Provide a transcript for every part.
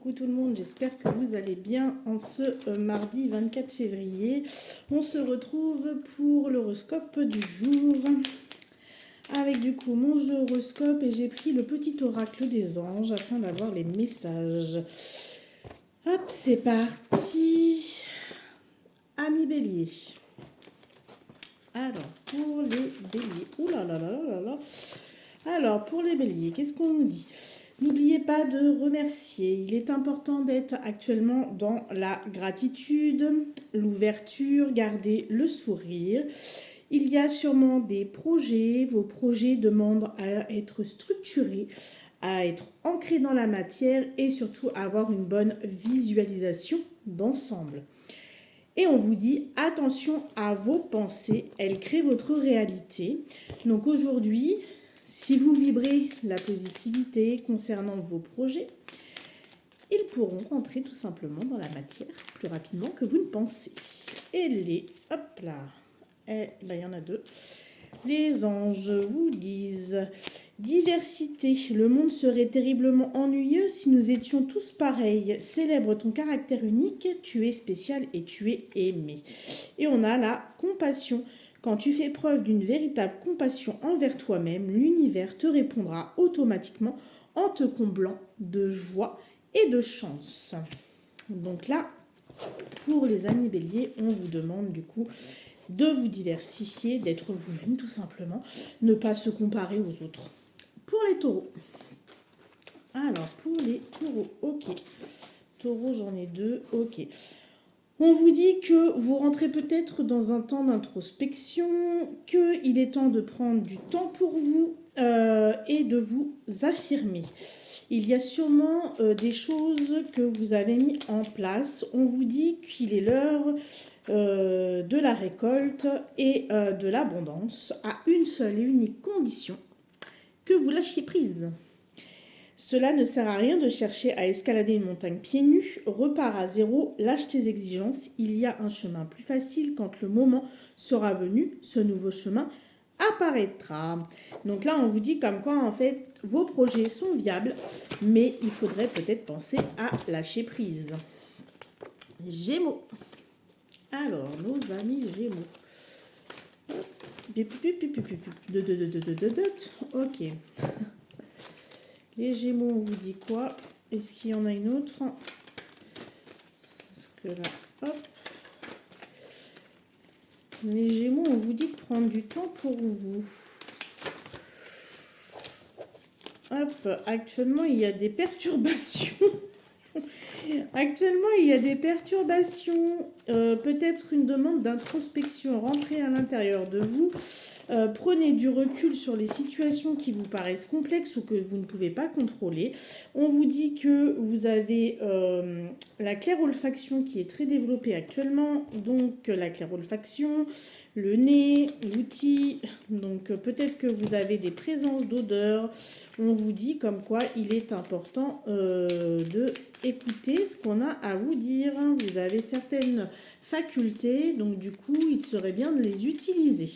coucou tout le monde, j'espère que vous allez bien en ce mardi 24 février. On se retrouve pour l'horoscope du jour avec du coup mon jeu horoscope et j'ai pris le petit oracle des anges afin d'avoir les messages. Hop, c'est parti. Amis bélier. Alors, pour les béliers, ouh là là là là là. Alors, pour les béliers, qu'est-ce qu'on nous dit ? N'oubliez pas de remercier. Il est important d'être actuellement dans la gratitude, l'ouverture, garder le sourire. Il y a sûrement des projets. Vos projets demandent à être structurés, à être ancrés dans la matière et surtout à avoir une bonne visualisation d'ensemble. Et on vous dit attention à vos pensées, elles créent votre réalité. Donc aujourd'hui, si vous vibrez la positivité concernant vos projets, ils pourront rentrer tout simplement dans la matière plus rapidement que vous ne pensez. Et les, hop là, et là il y en a deux. Les anges vous disent diversité, le monde serait terriblement ennuyeux si nous étions tous pareils. Célèbre ton caractère unique, tu es spécial et tu es aimé. Et on a la compassion. Quand tu fais preuve d'une véritable compassion envers toi-même, l'univers te répondra automatiquement en te comblant de joie et de chance. Donc là, pour les amis béliers, on vous demande du coup de vous diversifier, d'être vous-même tout simplement, ne pas se comparer aux autres. Pour les taureaux. Alors, pour les taureaux, ok. Taureau, j'en ai deux, ok. On vous dit que vous rentrez peut-être dans un temps d'introspection, qu'il est temps de prendre du temps pour vous et de vous affirmer. Il y a sûrement des choses que vous avez mis en place. On vous dit qu'il est l'heure de la récolte et de l'abondance à une seule et unique condition, que vous lâchiez prise. Cela ne sert à rien de chercher à escalader une montagne pieds nus, repars à zéro, lâche tes exigences, il y a un chemin plus facile quand le moment sera venu, ce nouveau chemin apparaîtra. Donc là on vous dit comme quoi en fait vos projets sont viables, mais il faudrait peut-être penser à lâcher prise. Gémeaux. Alors nos amis Gémeaux. Ok. Les Gémeaux, on vous dit quoi? Est-ce qu'il y en a une autre? Parce que là, hop. Les Gémeaux, on vous dit de prendre du temps pour vous. Hop, actuellement, il y a des perturbations. Peut-être une demande d'introspection, rentrez à l'intérieur de vous. Prenez du recul sur les situations qui vous paraissent complexes ou que vous ne pouvez pas contrôler. On vous dit que vous avez la clairolfaction qui est très développée actuellement. Donc la clairolfaction, le nez, l'outil. Donc peut-être que vous avez des présences d'odeurs. On vous dit comme quoi il est important de écouter ce qu'on a à vous dire. Vous avez certaines facultés, donc du coup il serait bien de les utiliser.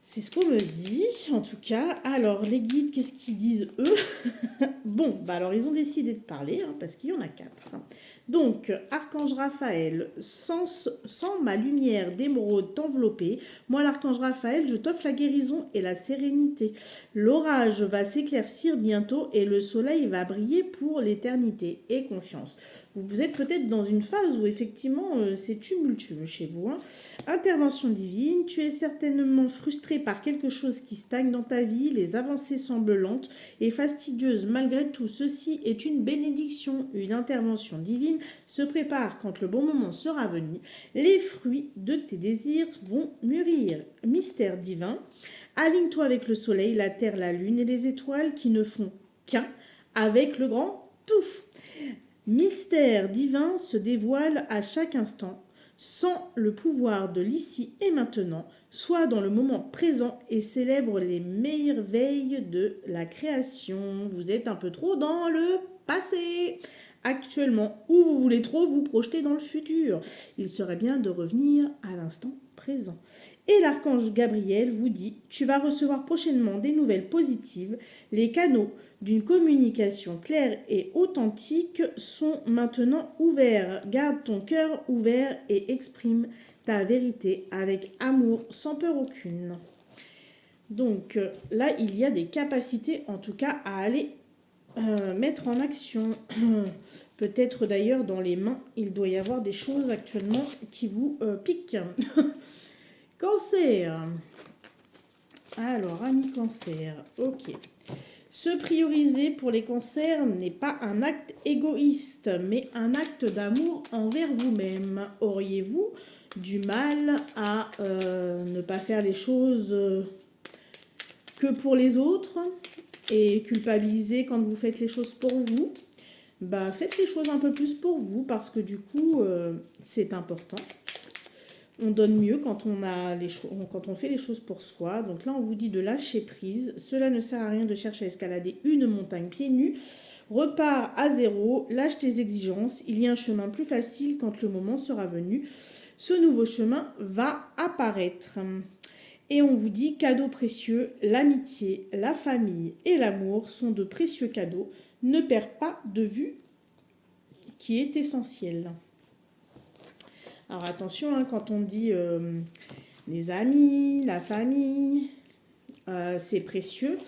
C'est ce qu'on me dit, en tout cas. Alors, les guides, qu'est-ce qu'ils disent, eux? Bon, bah alors, ils ont décidé de parler, hein, parce qu'il y en a 4. Donc, Archange Raphaël, sans ma lumière d'émeraude t'envelopper, moi, l'Archange Raphaël, je t'offre la guérison et la sérénité. L'orage va s'éclaircir bientôt et le soleil va briller pour l'éternité. Et confiance. Vous êtes peut-être dans une phase où, effectivement, c'est tumultueux chez vous. Hein. Intervention divine, tu es certainement frustré par quelque chose qui stagne dans ta vie, les avancées semblent lentes et fastidieuses. Malgré tout, ceci est une bénédiction, une intervention divine se prépare quand le bon moment sera venu. Les fruits de tes désirs vont mûrir. Mystère divin, aligne-toi avec le soleil, la terre, la lune et les étoiles qui ne font qu'un avec le grand tout. Mystère divin se dévoile à chaque instant. Sans le pouvoir de l'ici et maintenant, sois dans le moment présent et célèbre les merveilles de la création. Vous êtes un peu trop dans le passé actuellement, ou vous voulez trop vous projeter dans le futur. Il serait bien de revenir à l'instant présent. Et l'archange Gabriel vous dit, tu vas recevoir prochainement des nouvelles positives. Les canaux d'une communication claire et authentique sont maintenant ouverts. Garde ton cœur ouvert et exprime ta vérité avec amour, sans peur aucune. Donc là, il y a des capacités en tout cas à aller mettre en action. Peut-être d'ailleurs dans les mains, il doit y avoir des choses actuellement qui vous piquent. Cancer. Alors, ami cancer, ok. Se prioriser pour les cancers n'est pas un acte égoïste, mais un acte d'amour envers vous-même. Auriez-vous du mal à ne pas faire les choses que pour les autres et culpabiliser quand vous faites les choses pour vous? Bah, faites les choses un peu plus pour vous parce que du coup, c'est important. On donne mieux quand quand on fait les choses pour soi. Donc là, on vous dit de lâcher prise. Cela ne sert à rien de chercher à escalader une montagne pieds nus. Repars à zéro, lâche tes exigences. Il y a un chemin plus facile quand le moment sera venu. Ce nouveau chemin va apparaître. Et on vous dit cadeaux précieux, l'amitié, la famille et l'amour sont de précieux cadeaux. Ne perds pas de vue qui est essentiel. Alors attention, hein, quand on dit les amis, la famille, c'est précieux.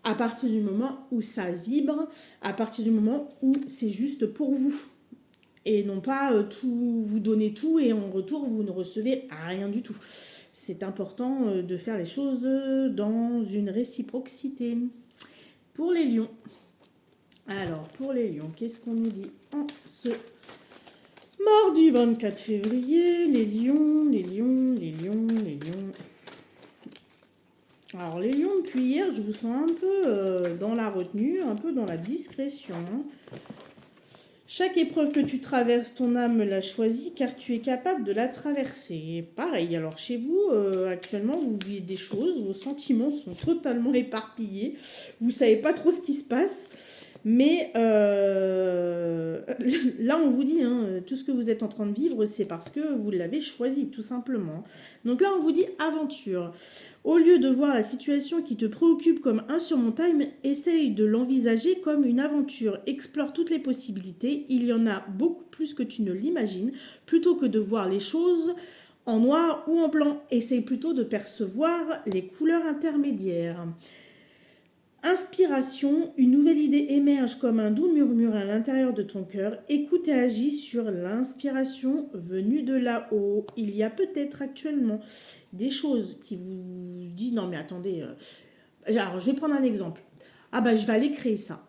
À partir du moment où ça vibre, à partir du moment où c'est juste pour vous. Et non pas tout, vous donner tout et en retour vous ne recevez rien du tout. C'est important de faire les choses dans une réciprocité. Pour les lions. Alors, pour les lions, qu'est-ce qu'on nous dit en ce mardi 24 février? Les lions, les lions, les lions, les lions. Alors, les lions, depuis hier, je vous sens un peu dans la retenue, un peu dans la discrétion. Chaque épreuve que tu traverses, ton âme l'a choisie car tu es capable de la traverser. Pareil, alors chez vous, actuellement, vous vivez des choses, vos sentiments sont totalement éparpillés, vous ne savez pas trop ce qui se passe, mais là on vous dit, hein, tout ce que vous êtes en train de vivre, c'est parce que vous l'avez choisi, tout simplement. Donc là on vous dit aventure. Au lieu de voir la situation qui te préoccupe comme insurmontable, essaye de l'envisager comme une aventure. Explore toutes les possibilités, il y en a beaucoup plus que tu ne l'imagines. Plutôt que de voir les choses en noir ou en blanc, essaye plutôt de percevoir les couleurs intermédiaires. Inspiration, une nouvelle idée émerge comme un doux murmure à l'intérieur de ton cœur. Écoute et agis sur l'inspiration venue de là-haut. Il y a peut-être actuellement des choses qui vous disent non mais attendez, alors je vais prendre un exemple. Ah bah je vais aller créer ça.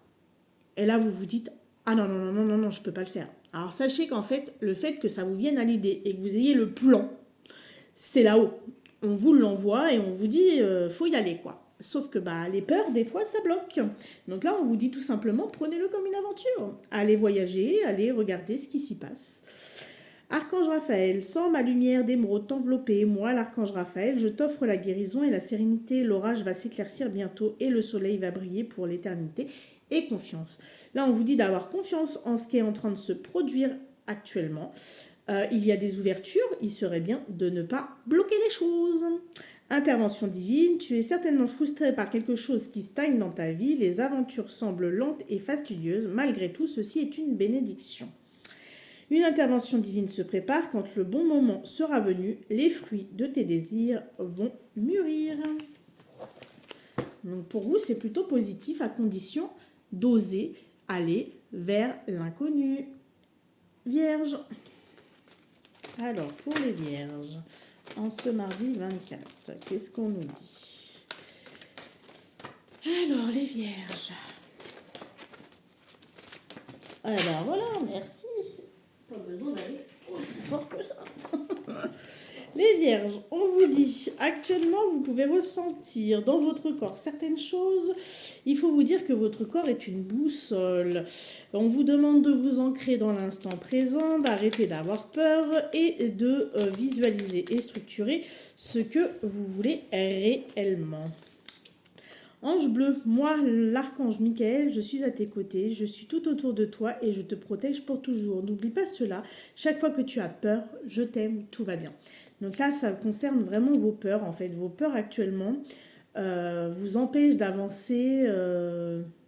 Et là vous vous dites ah non non non non non non je peux pas le faire. Alors sachez qu'en fait le fait que ça vous vienne à l'idée et que vous ayez le plan, c'est là-haut. On vous l'envoie et on vous dit faut y aller quoi. Sauf que bah, les peurs, des fois, ça bloque. Donc là, on vous dit tout simplement, prenez-le comme une aventure. Allez voyager, allez regarder ce qui s'y passe. Archange Raphaël, sens ma lumière d'émeraude t'envelopper. Moi, l'archange Raphaël, je t'offre la guérison et la sérénité. L'orage va s'éclaircir bientôt et le soleil va briller pour l'éternité. Et confiance. Là, on vous dit d'avoir confiance en ce qui est en train de se produire actuellement. Il y a des ouvertures, il serait bien de ne pas bloquer les choses. Intervention divine, tu es certainement frustré par quelque chose qui stagne dans ta vie, les aventures semblent lentes et fastidieuses, malgré tout ceci est une bénédiction. Une intervention divine se prépare, quand le bon moment sera venu, les fruits de tes désirs vont mûrir. Donc pour vous c'est plutôt positif à condition d'oser aller vers l'inconnu. Vierge. Alors pour les vierges. En ce mardi 24, qu'est-ce qu'on nous dit? Alors, les vierges. Alors, voilà, merci. Pas besoin d'aller aussi fort que ça. Les vierges, on vous dit, actuellement, vous pouvez ressentir dans votre corps certaines choses. Il faut vous dire que votre corps est une boussole. On vous demande de vous ancrer dans l'instant présent, d'arrêter d'avoir peur et de visualiser et structurer ce que vous voulez réellement. Ange bleu, moi, l'archange Michael, je suis à tes côtés, je suis tout autour de toi et je te protège pour toujours. N'oublie pas cela, chaque fois que tu as peur, je t'aime, tout va bien. Donc là, ça concerne vraiment vos peurs, en fait. Vos peurs actuellement vous empêchent d'avancer,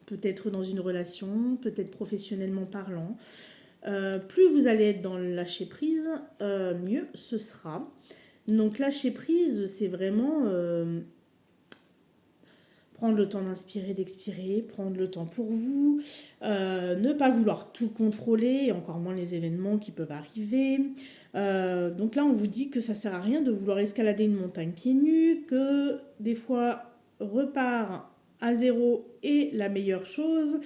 peut-être dans une relation, peut-être professionnellement parlant. Plus vous allez être dans le lâcher-prise, mieux ce sera. Donc lâcher prise, c'est vraiment prendre le temps d'inspirer, d'expirer, prendre le temps pour vous, ne pas vouloir tout contrôler, et encore moins les événements qui peuvent arriver. Donc là, on vous dit que ça sert à rien de vouloir escalader une montagne pieds nus, que des fois, repart à zéro est la meilleure chose.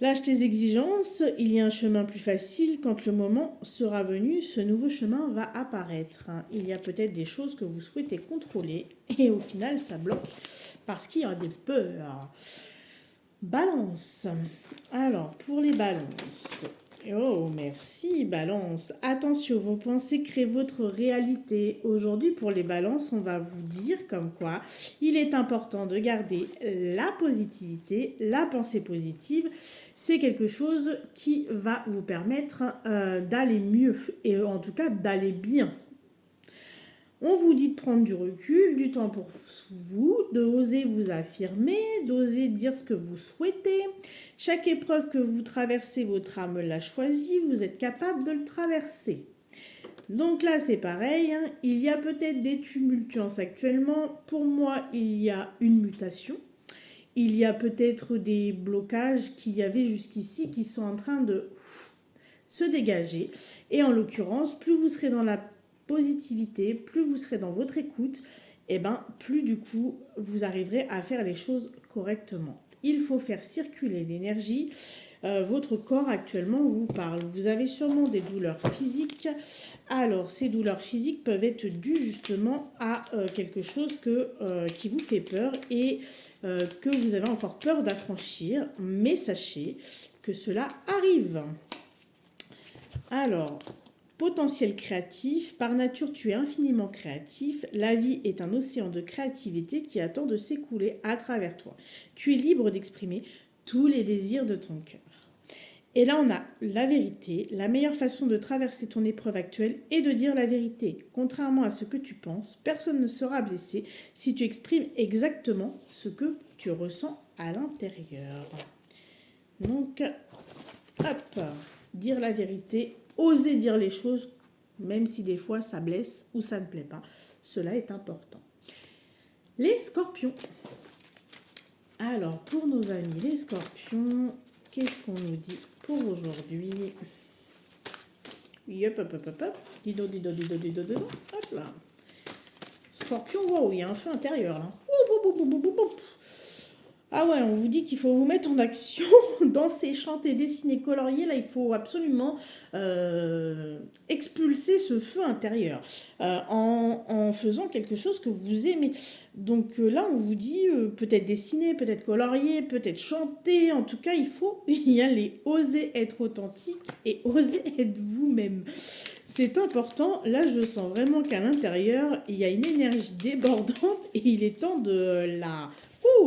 Lâche tes exigences, il y a un chemin plus facile quand le moment sera venu, ce nouveau chemin va apparaître. Il y a peut-être des choses que vous souhaitez contrôler et au final ça bloque parce qu'il y a des peurs. Balance. Alors pour les balances. Oh merci Balance. Attention, vos pensées créent votre réalité. Aujourd'hui pour les balances, on va vous dire comme quoi il est important de garder la positivité, la pensée positive. C'est quelque chose qui va vous permettre d'aller mieux et en tout cas d'aller bien. On vous dit de prendre du recul, du temps pour vous, d'oser vous affirmer, d'oser dire ce que vous souhaitez. Chaque épreuve que vous traversez, votre âme l'a choisi, vous êtes capable de le traverser. Donc là, c'est pareil, hein. Il y a peut-être des tumultuances actuellement. Pour moi, il y a une mutation. Il y a peut-être des blocages qu'il y avait jusqu'ici qui sont en train de se dégager. Et en l'occurrence, plus vous serez dans la positivité, plus vous serez dans votre écoute, et plus du coup, vous arriverez à faire les choses correctement. Il faut faire circuler l'énergie. Votre corps actuellement vous parle. Vous avez sûrement des douleurs physiques. Alors, ces douleurs physiques peuvent être dues justement à quelque chose qui vous fait peur et que vous avez encore peur d'affranchir. Mais sachez que cela arrive. Alors, potentiel créatif, par nature tu es infiniment créatif, la vie est un océan de créativité qui attend de s'écouler à travers toi. Tu es libre d'exprimer tous les désirs de ton cœur. Et là, on a la vérité. La meilleure façon de traverser ton épreuve actuelle est de dire la vérité. Contrairement à ce que tu penses, personne ne sera blessé si tu exprimes exactement ce que tu ressens à l'intérieur. Donc, hop, dire la vérité, oser dire les choses, même si des fois ça blesse ou ça ne plaît pas. Cela est important. Les scorpions. Alors, pour nos amis les scorpions, qu'est-ce qu'on nous dit pour aujourd'hui? Hop, hop, hop, hop, hop. Dido, dido, dido, dido, dido. Hop là. Scorpion, wow, il y a un feu intérieur là. Ah ouais, on vous dit qu'il faut vous mettre en action, danser, chanter, dessiner, colorier. Là, il faut absolument expulser ce feu intérieur en faisant quelque chose que vous aimez. Donc là, on vous dit peut-être dessiner, peut-être colorier, peut-être chanter. En tout cas, il faut y aller, oser être authentique et oser être vous-même. C'est important. Là, je sens vraiment qu'à l'intérieur, il y a une énergie débordante et il est temps de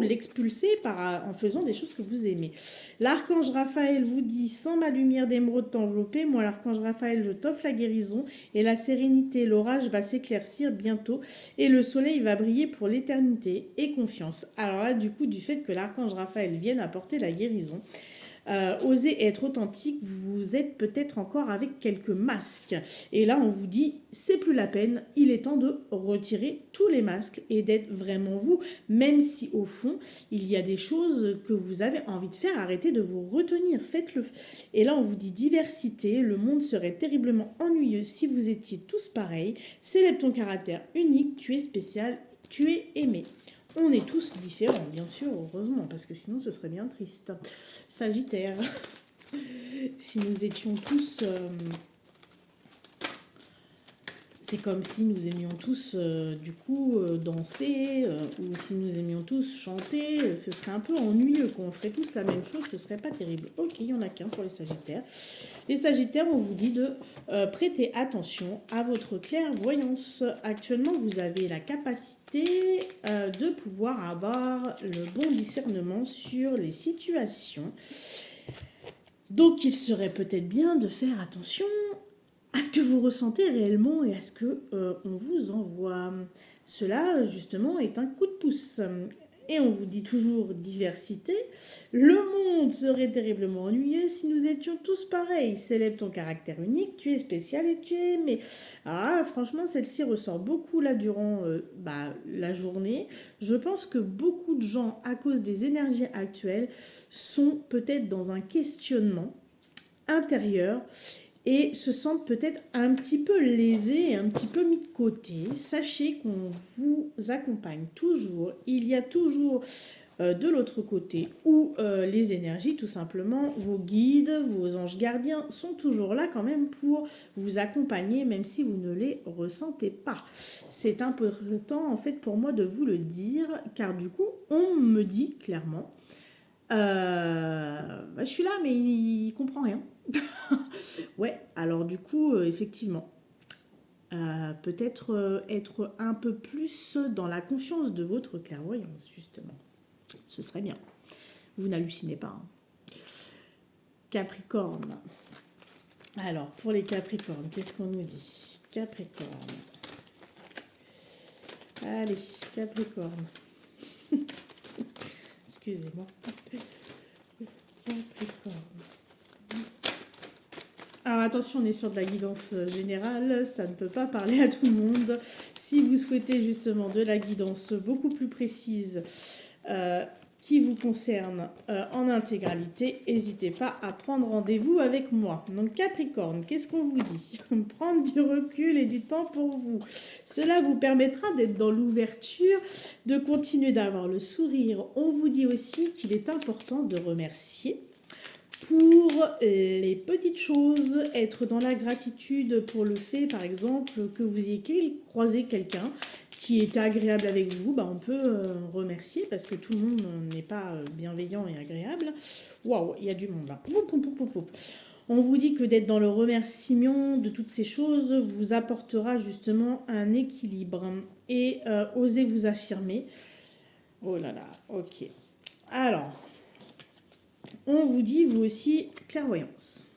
l'expulser en faisant des choses que vous aimez. L'archange Raphaël vous dit: sans ma lumière d'émeraude t'envelopper, moi l'archange Raphaël, je t'offre la guérison et la sérénité. L'orage va s'éclaircir bientôt et le soleil va briller pour l'éternité. Et confiance. Alors là, du coup, du fait que l'archange Raphaël vienne apporter la guérison, osez être authentique, vous êtes peut-être encore avec quelques masques. Et là, on vous dit, c'est plus la peine, il est temps de retirer tous les masques et d'être vraiment vous, même si au fond, il y a des choses que vous avez envie de faire, arrêtez de vous retenir, faites-le. Et là, on vous dit diversité, le monde serait terriblement ennuyeux si vous étiez tous pareils, célèbre ton caractère unique, tu es spécial, tu es aimé. On est tous différents, bien sûr, heureusement, parce que sinon ce serait bien triste. Sagittaire, si nous étions tous... c'est comme si nous aimions tous, danser, ou si nous aimions tous chanter, ce serait un peu ennuyeux, qu'on ferait tous la même chose, ce serait pas terrible. Ok, il n'y en a qu'un pour les Sagittaires. Les Sagittaires, on vous dit de prêter attention à votre clairvoyance. Actuellement, vous avez la capacité de pouvoir avoir le bon discernement sur les situations. Donc, il serait peut-être bien de faire attention à ce que vous ressentez réellement et à ce que on vous envoie. Cela, justement, est un coup de pouce. Et on vous dit toujours diversité. Le monde serait terriblement ennuyeux si nous étions tous pareils. Célèbre ton caractère unique, tu es spécial et tu es aimé. Alors là, franchement, celle-ci ressort beaucoup là durant la journée. Je pense que beaucoup de gens, à cause des énergies actuelles, sont peut-être dans un questionnement intérieur et se sentent peut-être un petit peu lésés et un petit peu mis de côté. Sachez qu'on vous accompagne toujours. Il y a toujours de l'autre côté où les énergies, tout simplement, vos guides, vos anges gardiens sont toujours là quand même pour vous accompagner, même si vous ne les ressentez pas. C'est important en fait pour moi de vous le dire, car du coup, on me dit clairement, je suis là mais il comprend rien. Ouais, alors du coup, effectivement, peut-être être un peu plus dans la confiance de votre clairvoyance, justement. Ce serait bien. Vous n'hallucinez pas. Hein. Capricorne. Alors, pour les Capricornes, qu'est-ce qu'on nous dit? Capricorne. Allez, Capricorne. Excusez-moi. Capricorne. Alors attention, on est sur de la guidance générale, ça ne peut pas parler à tout le monde. Si vous souhaitez justement de la guidance beaucoup plus précise qui vous concerne en intégralité, n'hésitez pas à prendre rendez-vous avec moi. Donc Capricorne, qu'est-ce qu'on vous dit? Prendre du recul et du temps pour vous. Cela vous permettra d'être dans l'ouverture, de continuer d'avoir le sourire. On vous dit aussi qu'il est important de remercier pour les petites choses, être dans la gratitude pour le fait, par exemple, que vous ayez croisé quelqu'un qui était agréable avec vous, on peut remercier parce que tout le monde n'est pas bienveillant et agréable. Waouh, il y a du monde là. On vous dit que d'être dans le remerciement de toutes ces choses vous apportera justement un équilibre et osez vous affirmer. Oh là là, ok. Alors, on vous dit, vous aussi, clairvoyance.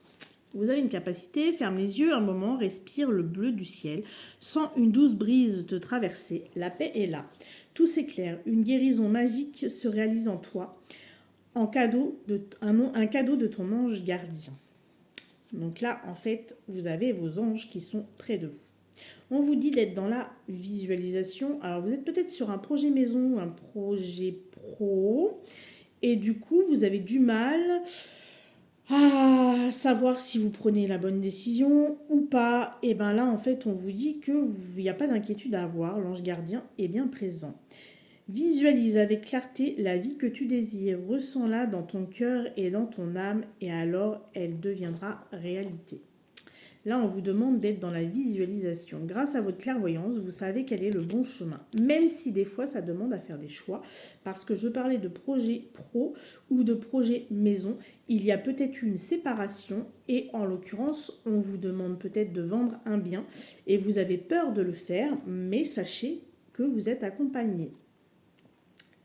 Vous avez une capacité, ferme les yeux un moment, respire le bleu du ciel. Sens une douce brise te traverser. La paix est là. Tout s'éclaire. Une guérison magique se réalise en toi. Un cadeau de ton ange gardien. Donc là, en fait, vous avez vos anges qui sont près de vous. On vous dit d'être dans la visualisation. Alors, vous êtes peut-être sur un projet maison ou un projet pro. Et du coup, vous avez du mal à savoir si vous prenez la bonne décision ou pas. Et bien là, en fait, on vous dit qu'il n'y a pas d'inquiétude à avoir. L'ange gardien est bien présent. Visualise avec clarté la vie que tu désires. Ressens-la dans ton cœur et dans ton âme et alors elle deviendra réalité. Là, on vous demande d'être dans la visualisation. Grâce à votre clairvoyance, vous savez quel est le bon chemin. Même si des fois, ça demande à faire des choix. Parce que je parlais de projet pro ou de projet maison. Il y a peut-être une séparation. Et en l'occurrence, on vous demande peut-être de vendre un bien. Et vous avez peur de le faire. Mais sachez que vous êtes accompagné.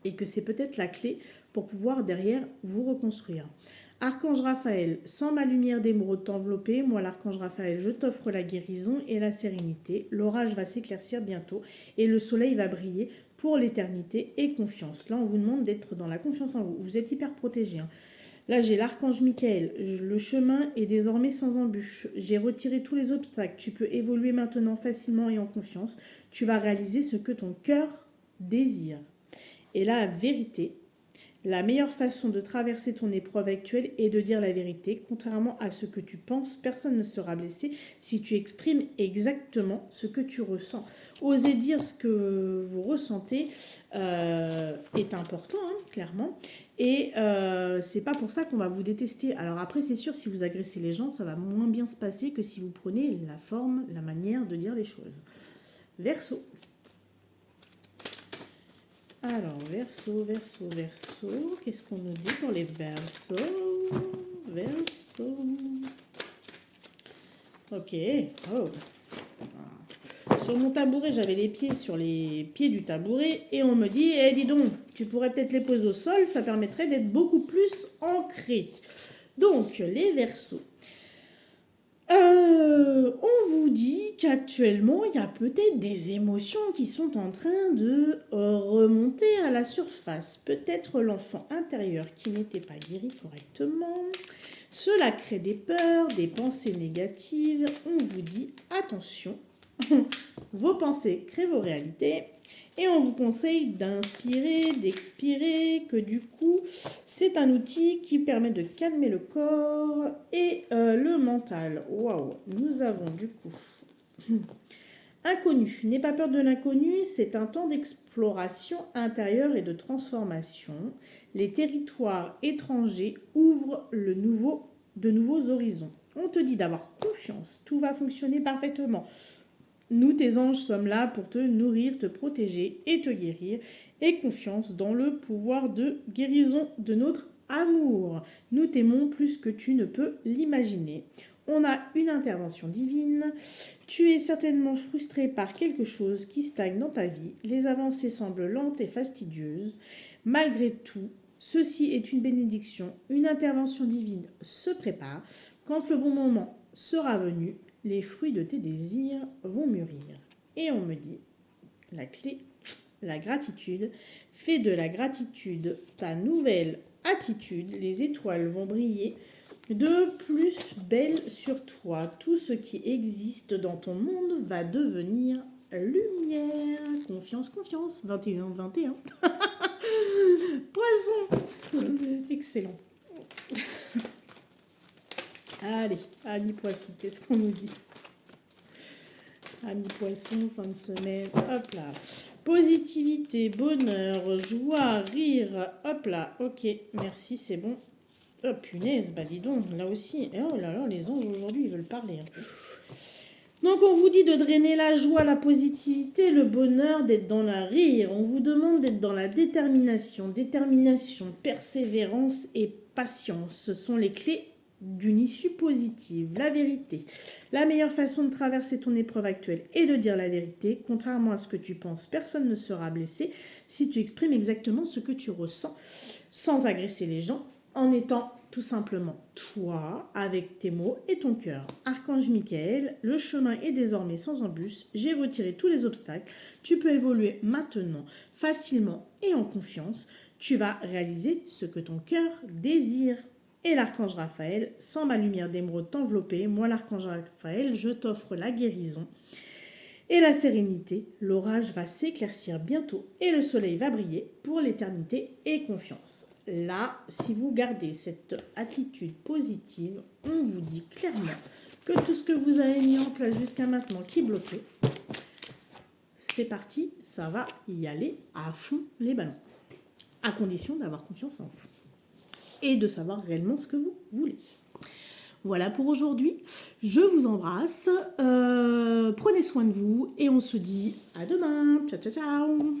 Et que c'est peut-être la clé pour pouvoir derrière vous reconstruire. Archange Raphaël, sans ma lumière d'émeraude t'envelopper, moi l'archange Raphaël, je t'offre la guérison et la sérénité. L'orage va s'éclaircir bientôt et le soleil va briller pour l'éternité et confiance. Là, on vous demande d'être dans la confiance en vous. Vous êtes hyper protégé. Hein. Là, j'ai l'archange Michael. Le chemin est désormais sans embûche. J'ai retiré tous les obstacles. Tu peux évoluer maintenant facilement et en confiance. Tu vas réaliser ce que ton cœur désire. Et là, la vérité. La meilleure façon de traverser ton épreuve actuelle est de dire la vérité. Contrairement à ce que tu penses, personne ne sera blessé si tu exprimes exactement ce que tu ressens. Oser dire ce que vous ressentez est important, hein, clairement. Et c'est pas pour ça qu'on va vous détester. Alors après, c'est sûr, si vous agressez les gens, ça va moins bien se passer que si vous prenez la forme, la manière de dire les choses. Verseau. Alors, Verseau, qu'est-ce qu'on nous dit pour les Verseaux? Ok, oh. Sur mon tabouret, j'avais les pieds sur les pieds du tabouret et on me dit, dis donc, tu pourrais peut-être les poser au sol, ça permettrait d'être beaucoup plus ancré. Donc, les Verseaux. On vous dit qu'actuellement, il y a peut-être des émotions qui sont en train de remonter à la surface. Peut-être l'enfant intérieur qui n'était pas guéri correctement. Cela crée des peurs, des pensées négatives. On vous dit attention, vos pensées créent vos réalités. Et on vous conseille d'inspirer, d'expirer, que du coup, c'est un outil qui permet de calmer le corps et le mental. Waouh, nous avons du coup inconnu. N'aie pas peur de l'inconnu, c'est un temps d'exploration intérieure et de transformation. Les territoires étrangers ouvrent de nouveaux horizons. On te dit d'avoir confiance, tout va fonctionner parfaitement. Nous, tes anges, sommes là pour te nourrir, te protéger et te guérir. Et confiance dans le pouvoir de guérison de notre amour. Nous t'aimons plus que tu ne peux l'imaginer. On a une intervention divine. Tu es certainement frustré par quelque chose qui stagne dans ta vie. Les avancées semblent lentes et fastidieuses. Malgré tout, ceci est une bénédiction. Une intervention divine se prépare. Quand le bon moment sera venu, les fruits de tes désirs vont mûrir. Et on me dit, la clé, la gratitude. Fais de la gratitude ta nouvelle attitude. Les étoiles vont briller de plus belle sur toi. Tout ce qui existe dans ton monde va devenir lumière. Confiance, confiance. 21, 21. Poisson. Excellent. Allez, Amis Poisson, qu'est-ce qu'on nous dit? Amis Poisson, fin de semaine, hop là. Positivité, bonheur, joie, rire, hop là. Ok, merci, c'est bon. Oh punaise, bah dis donc, là aussi. Oh là là, les anges aujourd'hui, ils veulent parler. Donc on vous dit de drainer la joie, la positivité, le bonheur, d'être dans la rire. On vous demande d'être dans la détermination. Détermination, persévérance et patience. Ce sont les clés d'une issue positive. La vérité. La meilleure façon de traverser ton épreuve actuelle est de dire la vérité. Contrairement à ce que tu penses, personne ne sera blessé si tu exprimes exactement ce que tu ressens sans agresser les gens, en étant tout simplement toi, avec tes mots et ton cœur. Archange Michael, le chemin est désormais sans embûche. J'ai retiré tous les obstacles. Tu peux évoluer maintenant, facilement et en confiance. Tu vas réaliser ce que ton cœur désire. Et l'archange Raphaël, sans ma lumière d'émeraude t'envelopper, moi l'archange Raphaël, je t'offre la guérison et la sérénité. L'orage va s'éclaircir bientôt et le soleil va briller pour l'éternité et confiance. Là, si vous gardez cette attitude positive, on vous dit clairement que tout ce que vous avez mis en place jusqu'à maintenant qui bloquait, c'est parti, ça va y aller à fond les ballons. À condition d'avoir confiance en vous et de savoir réellement ce que vous voulez. Voilà pour aujourd'hui. Je vous embrasse. Prenez soin de vous et on se dit à demain. Ciao, ciao, ciao.